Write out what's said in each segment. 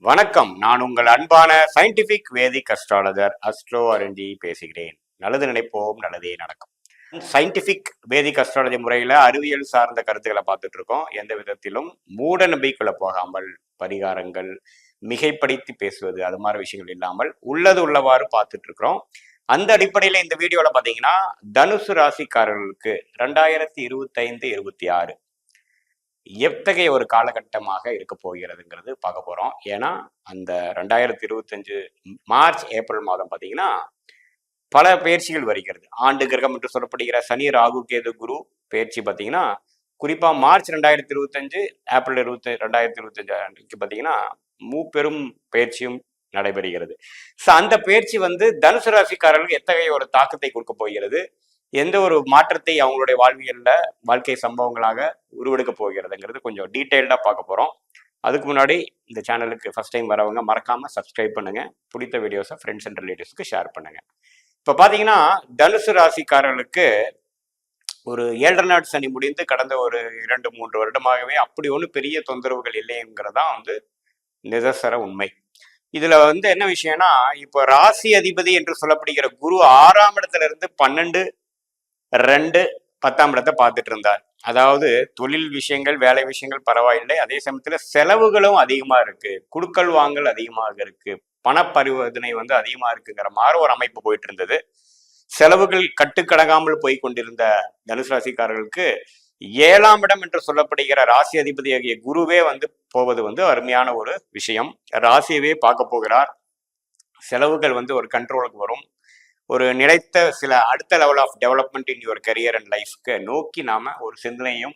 வணக்கம். நான் உங்கள் அன்பான சயின்டிபிக் வேதிக் அஸ்ட்ராலஜர் அஸ்ட்ரோ அரண்ஜி பேசுகிறேன். நல்லது நினைப்போம், நல்லதே நடக்கும். சயின்டிபிக் வேதிக் அஸ்ட்ராலஜி முறையில அறிவியல் சார்ந்த கருத்துக்களை பார்த்துட்டு இருக்கோம். எந்த விதத்திலும் மூட நம்பிக்கைக்குள்ள போகாமல், பரிகாரங்கள், மிகைப்படுத்தி பேசுவது அது மாதிரி விஷயங்கள் இல்லாமல் உள்ளது உள்ளவாறு பார்த்துட்டு இருக்கிறோம். அந்த அடிப்படையில இந்த வீடியோல பாத்தீங்கன்னா தனுசு ராசிக்காரர்களுக்கு 2025-26 எத்தகைய ஒரு காலகட்டமாக இருக்க போகிறதுங்கிறது பார்க்க போறோம். ஏன்னா அந்த 2025 மார்ச் ஏப்ரல் மாதம் பார்த்தீங்கன்னா பல பயிற்சிகள் வருகிறது. ஆண்டு கிரகம் என்று சொல்லப்படுகிற சனி ராகு கேது குரு பயிற்சி பார்த்தீங்கன்னா குறிப்பா மார்ச் 2025 ஏப்ரல் 2025 அன்றைக்கு பார்த்தீங்கன்னா மூப்பெரும் பயிற்சியும் நடைபெறுகிறது. அந்த பயிற்சி தனுசு ராசிக்காரர்களுக்கு எத்தகைய ஒரு தாக்கத்தை கொடுக்க போகிறது, எந்த ஒரு மாற்றத்தை அவங்களுடைய வாழ்க்கை சம்பவங்களாக உருவெடுக்க போகிறதுங்கிறது கொஞ்சம் டீட்டெயில்டா பார்க்க போறோம். அதுக்கு முன்னாடி இந்த சேனலுக்கு ஃபர்ஸ்ட் டைம் வரவங்க மறக்காம சப்ஸ்கிரைப் பண்ணுங்க, பிடித்த வீடியோஸை ஃப்ரெண்ட்ஸ் அண்ட் ரிலேட்டிவ்ஸ்க்கு ஷேர் பண்ணுங்க. இப்ப பாத்தீங்கன்னா தனுசு ராசிக்காரர்களுக்கு ஒரு 7.5 நாட் சனி முடிந்து கடந்த ஒரு 2-3 வருடமாகவே அப்படி ஒன்றும் பெரிய தொந்தரவுகள் இல்லைங்கிறதான் நிதர்சன உண்மை. இதுல என்ன விஷயம்னா, இப்போ ராசி அதிபதி என்று சொல்லப்படுகிற குரு 6ஆம் இடத்துல இருந்து 12, 2, 10ஆம் இடத்தை பார்த்துட்டு இருந்தார். அதாவது தொழில் விஷயங்கள், வேலை விஷயங்கள் பரவாயில்லை, அதே சமயத்துல செலவுகளும் அதிகமா இருக்கு, குடுக்கல் வாங்கல் அதிகமாக இருக்கு, பண பரிவர்த்தனை அதிகமா இருக்குங்கிற மாதிரி ஒரு அமைப்பு போயிட்டு இருந்தது. செலவுகள் கட்டுக்கடங்காமல் போய் கொண்டிருந்த தனுசு ராசிக்காரர்களுக்கு 7ஆம் இடம் என்று சொல்லப்படுகிற ராசி அதிபதியாகிய குருவே போவது அருமையான ஒரு விஷயம். ராசியவே பார்க்க போகிறார். செலவுகள் ஒரு கண்ட்ரோலுக்கு வரும். ஒரு நிலைத்த சில அடுத்த level of development in your career and லைஃப்க்கு நோக்கி நாம ஒரு சிந்தனையும்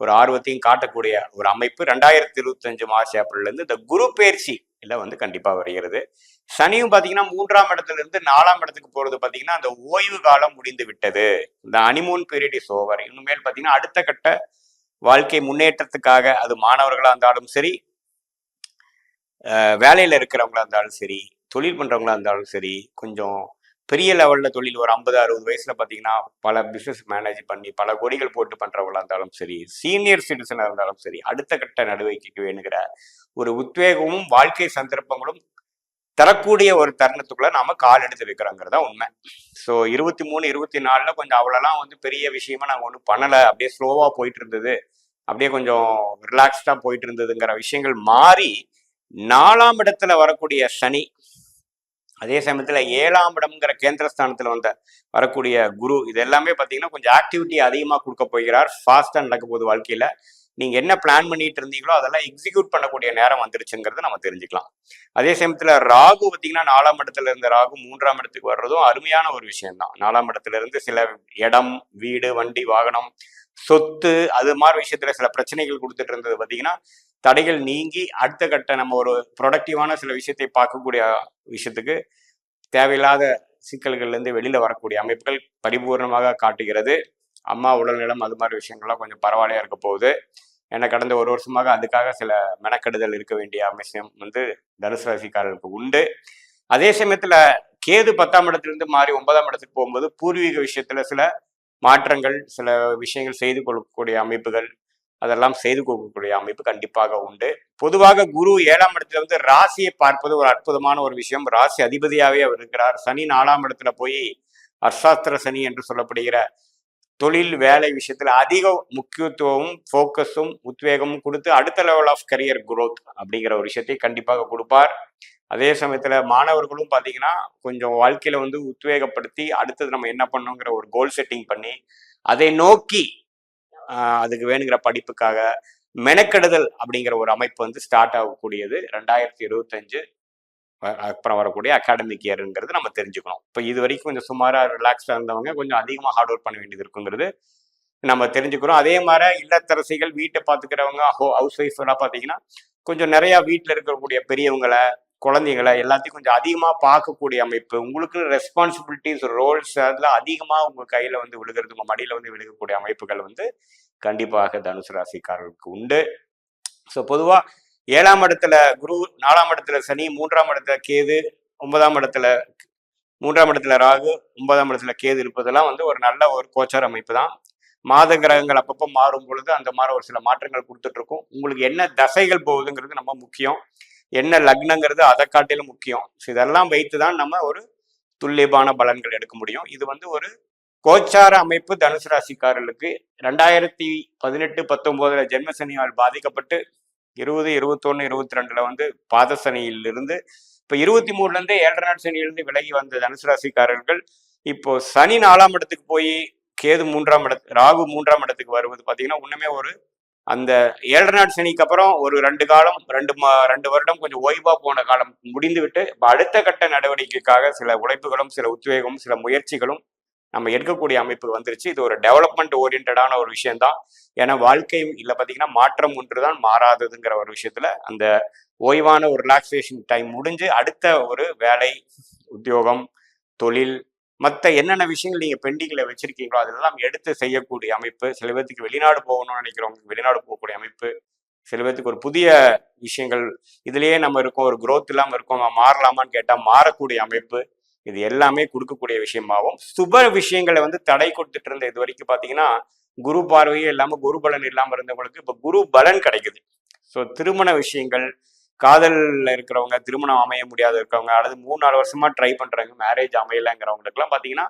ஒரு ஆர்வத்தையும் காட்டக்கூடிய ஒரு அமைப்பு 2025 மார்ச் ஏப்ரல்ல இருந்து இந்த குரு பயிற்சி இல்ல கண்டிப்பா வருகிறது. சனியும் பாத்தீங்கன்னா 3ஆம் இடத்துல இருந்து 4ஆம் இடத்துக்கு போறது பாத்தீங்கன்னா அந்த ஓய்வு காலம் முடிந்து விட்டது. இந்த ஹனிமூன் பீரியட் இஸ் ஓவர். இனிமேல் பாத்தீங்கன்னா அடுத்த கட்ட வாழ்க்கை முன்னேற்றத்துக்காக அது மாணவர்களா இருந்தாலும் சரி, வேலையில இருக்கிறவங்களா இருந்தாலும் சரி, தொழில் பண்றவங்களா இருந்தாலும் சரி, கொஞ்சம் பெரிய லெவல்ல தொழில் ஒரு 50-60 வயசுல பாத்தீங்கன்னா பல பிசினஸ் மேனேஜ் பண்ணி பல கோடிகள் போட்டு பண்றவங்களா இருந்தாலும் சரி, சீனியர் சிட்டிசனா இருந்தாலும் சரி, அடுத்த கட்ட நடவடிக்கைக்கு வேணுங்கிற ஒரு உத்வேகமும் வாழ்க்கை சந்தர்ப்பங்களும் தரக்கூடிய ஒரு தருணத்துக்குள்ள நாம கால் எடுத்து வைக்கிறோங்கிறதா உண்மை. ஸோ 23, 24ல கொஞ்சம் அவ்வளோலாம் பெரிய விஷயமா நாங்கள் ஒன்றும் பண்ணலை, அப்படியே ஸ்லோவா போயிட்டு இருந்தது, அப்படியே கொஞ்சம் ரிலாக்ஸ்டா போயிட்டு இருந்ததுங்கிற விஷயங்கள் மாறி 4ஆம் இடத்துல வரக்கூடிய சனி, அதே சமயத்துல 7ஆம் இடம்ங்கிற கேந்திரஸ்தானத்துல வரக்கூடிய குரு, இது எல்லாமே பாத்தீங்கன்னா கொஞ்சம் ஆக்டிவிட்டி அதிகமா கொடுக்க போகிறார். ஃபாஸ்டா நடக்க போகுது வாழ்க்கையில. நீங்க என்ன பிளான் பண்ணிட்டு இருந்தீங்களோ அதெல்லாம் எக்ஸிக்யூட் பண்ணக்கூடிய நேரம் வந்துருச்சுங்கிறத நம்ம தெரிஞ்சுக்கலாம். அதே சமயத்துல ராகு பாத்தீங்கன்னா 4ஆம் இடத்துல இருந்த ராகு 3ஆம் இடத்துக்கு வர்றதும் அருமையான ஒரு விஷயம் தான். 4ஆம் இடத்துல இருந்து சில இடம், வீடு, வண்டி, வாகனம், சொத்து அது மாதிரி விஷயத்துல சில பிரச்சனைகள் கொடுத்துட்டு இருந்தது பாத்தீங்கன்னா தடைகள் நீங்கி அடுத்த கட்ட நம்ம ஒரு ப்ரொடக்டிவான சில விஷயத்தை பார்க்கக்கூடிய விஷயத்துக்கு தேவையில்லாத சிக்கல்கள்ல இருந்து வெளியில வரக்கூடிய அமைப்புகள் பரிபூர்ணமாக காட்டுகிறது. அம்மா உடல்நலம் அது மாதிரி விஷயங்கள்லாம் கொஞ்சம் பரவாயில்லையா இருக்க போகுது. ஏன்னா கடந்த ஒரு வருஷமாக அதுக்காக சில மெனக்கெடுதல் இருக்க வேண்டிய அவசியம் தனுசு ராசிக்காரர்களுக்கு உண்டு. அதே சமயத்துல கேது 10ஆம் இடத்திலிருந்து மாறி 9ஆம் இடத்துக்கு போகும்போது பூர்வீக விஷயத்துல சில மாற்றங்கள், சில விஷயங்கள் செய்து கொள்ளக்கூடிய அமைப்புகள், அதெல்லாம் செய்து கொடுக்கக்கூடிய அமைப்பு கண்டிப்பாக உண்டு. பொதுவாக குரு 7ஆம் இடத்துல ராசியை பார்ப்பது ஒரு அற்புதமான ஒரு விஷயம். ராசி அதிபதியாவே அவர் இருக்கிறார். சனி 4ஆம் இடத்துல போய் அர்த்தாஸ்திர சனி என்று சொல்லப்படுகிற தொழில் வேலை விஷயத்துல அதிக முக்கியத்துவமும் ஃபோக்கஸும் உத்வேகமும் கொடுத்து அடுத்த லெவல் ஆஃப் கரியர் குரோத் அப்படிங்கிற ஒரு விஷயத்தை கண்டிப்பாக கொடுப்பார். அதே சமயத்துல மாணவர்களும் பாத்தீங்கன்னா கொஞ்சம் வாழ்க்கையில உத்வேகப்படுத்தி அடுத்தது நம்ம என்ன பண்ணோங்கிற ஒரு கோல் செட்டிங் பண்ணி அதை நோக்கி அதுக்கு வேணுங்கிற படிப்புக்காக மெனக்கெடுதல் அப்படிங்கிற ஒரு அமைப்பு ஸ்டார்ட் ஆகக்கூடியது 2025 அப்புறம் வரக்கூடிய அகாடமிக் இயருங்கிறது நம்ம தெரிஞ்சுக்கணும். இப்போ இது வரைக்கும் கொஞ்சம் சுமாரா ரிலாக்ஸ்டா இருந்தவங்க கொஞ்சம் அதிகமா ஹார்ட் ஒர்க் பண்ண வேண்டியது இருக்குங்கிறது நம்ம தெரிஞ்சுக்கிறோம். அதே மாதிரி இல்லத்தரசிகள், வீட்டை பார்த்துக்கிறவங்க, ஹவுஸ் ஒய்ஃப் எல்லாம் பார்த்தீங்கன்னா கொஞ்சம் நிறைய வீட்டில் இருக்கக்கூடிய பெரியவங்களை, குழந்தைங்களை எல்லாத்தையும் கொஞ்சம் அதிகமா பார்க்கக்கூடிய அமைப்பு, உங்களுக்கு ரெஸ்பான்சிபிலிட்டிஸ், ரோல்ஸ் அதெல்லாம் அதிகமா உங்க கையில விழுகிறது, உங்க மடியில விழுகக்கூடிய அமைப்புகள் கண்டிப்பாக தனுசு ராசிக்காரர்களுக்கு உண்டு. ஸோ பொதுவா 7ஆம் இடத்துல குரு, 4ஆம் இடத்துல சனி, 3ஆம் இடத்துல கேது, 9ஆம் இடத்துல 3ஆம் இடத்துல ராகு, 9ஆம் இடத்துல கேது இருப்பதெல்லாம் ஒரு நல்ல ஒரு கோச்சார அமைப்பு தான். மாத கிரகங்கள் அப்பப்போ மாறும் பொழுது அந்த மாதிரி ஒரு சில மாற்றங்கள் கொடுத்துட்டு இருக்கும். உங்களுக்கு என்ன தசைகள் போகுதுங்கிறது ரொம்ப முக்கியம். என்ன லக்னங்கிறது அதை காட்டிலும் முக்கியம். இதெல்லாம் வைத்து தான் நம்ம ஒரு துல்லியமான பலன்கள் எடுக்க முடியும். இது வந்து ஒரு கோச்சார அமைப்பு தனுசு ராசிக்காரர்களுக்கு 2018-19 ஜென்மசனியால் பாதிக்கப்பட்டு 20, 21, 22 வந்து பாதசனியில் இருந்து இப்போ 23 இருந்து 7.5 நாள் சனியிலிருந்து விலகி வந்த தனுசு ராசிக்காரர்கள் இப்போ சனி 4ஆம் இடத்துக்கு போய் கேது 3ஆம் இடத்துக்கு, ராகு 3ஆம் இடத்துக்கு வருவது பார்த்தீங்கன்னா இன்னுமே ஒரு அந்த 7.5 நாள் சனிக்கு அப்புறம் ஒரு 2 வருடம் கொஞ்சம் ஓய்வா போன காலம் முடிந்து விட்டு அடுத்த கட்ட நடவடிக்கைக்காக சில உழைப்புகளும் சில உத்வேகமும் சில முயற்சிகளும் நம்ம எடுக்கக்கூடிய அமைப்பு வந்துருச்சு. இது ஒரு டெவலப்மெண்ட் ஓரியன்டான ஒரு விஷயம்தான். ஏன்னா வாழ்க்கை இல்லை பார்த்தீங்கன்னா மாற்றம் ஒன்றுதான் மாறாததுங்கிற ஒரு விஷயத்துல அந்த ஓய்வான ஒரு ரிலாக்ஸேஷன் டைம் முடிஞ்சு அடுத்த ஒரு வேலை, உத்தியோகம், தொழில், மற்ற என்னென்ன விஷயங்கள் நீங்க பெண்டிங்ல வச்சிருக்கீங்களோ அதெல்லாம் எடுத்து செய்யக்கூடிய அமைப்பு. சில பேர்த்துக்கு வெளிநாடு போகணும்னு நினைக்கிறவங்க வெளிநாடு போகக்கூடிய அமைப்பு. சில பேர்த்துக்கு ஒரு புதிய விஷயங்கள் இதுலயே நம்ம இருக்கோம், ஒரு growth இல்லாமல் இருக்கோம், மாறலாமான்னு கேட்டா மாறக்கூடிய அமைப்பு. இது எல்லாமே கொடுக்கக்கூடிய விஷயமாகவும் சுப விஷயங்களை வந்து தடை கொடுத்துட்டு இருந்த இது வரைக்கும் பார்த்தீங்கன்னா குரு பார்வையே இல்லாமல் குரு பலன் இல்லாமல் இருந்தவங்களுக்கு இப்போ குரு பலன் கிடைக்குது. ஸோ திருமண விஷயங்கள், காதலில் இருக்கிறவங்க, திருமணம் அமைய முடியாத இருக்கிறவங்க, அல்லது 3-4 வருஷமா ட்ரை பண்றாங்க மேரேஜ் அமையலைங்கிறவங்களுக்குலாம் பார்த்தீங்கன்னா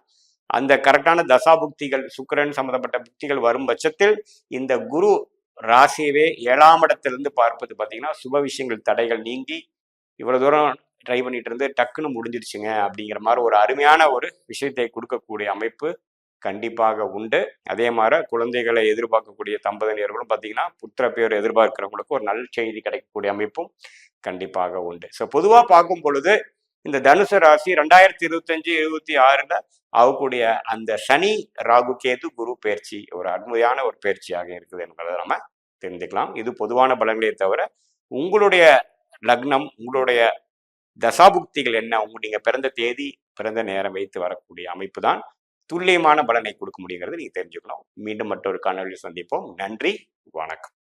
அந்த கரெக்டான தசாபுக்திகள், சுக்கிரன் சம்மந்தப்பட்ட புக்திகள் வரும் பட்சத்தில் இந்த குரு ராசியவே 7ஆம் இடத்திலிருந்து பார்ப்பது பார்த்தீங்கன்னா சுப விஷயங்கள் தடைகள் நீங்கி இவ்வளவு தூரம் ட்ரை பண்ணிட்டு இருந்து டக்குன்னு முடிஞ்சிருச்சுங்க அப்படிங்கிற மாதிரி ஒரு அருமையான ஒரு விஷயத்தை கொடுக்கக்கூடிய அமைப்பு கண்டிப்பாக உண்டு. அதே மாதிரி குழந்தைகளை எதிர்பார்க்கக்கூடிய தம்பதியினர்களும் பார்த்தீங்கன்னா புத்திர பேர் எதிர்பார்க்கிறவங்களுக்கு ஒரு நல்ல செய்தி கிடைக்கக்கூடிய அமைப்பும் கண்டிப்பாக உண்டு. ஸோ பொதுவாக பார்க்கும் பொழுது இந்த தனுசு ராசி 2025-26 ஆகக்கூடிய அந்த சனி, ராகு, கேது, குரு பயிற்சி ஒரு அருமையான ஒரு பயிற்சியாக இருக்குது என்பதை நம்ம தெரிஞ்சுக்கலாம். இது பொதுவான பலன்களே தவிர உங்களுடைய லக்னம், உங்களுடைய தசாபுக்திகள் என்ன, நீங்க பிறந்த தேதி, பிறந்த நேரம் வைத்து வரக்கூடிய அமைப்பு தான் துல்லியமான பலனை கொடுக்க முடியுங்கிறது நீங்க தெரிஞ்சுக்கணும். மீண்டும் மற்றொரு காணொலியில் சந்திப்போம். நன்றி, வணக்கம்.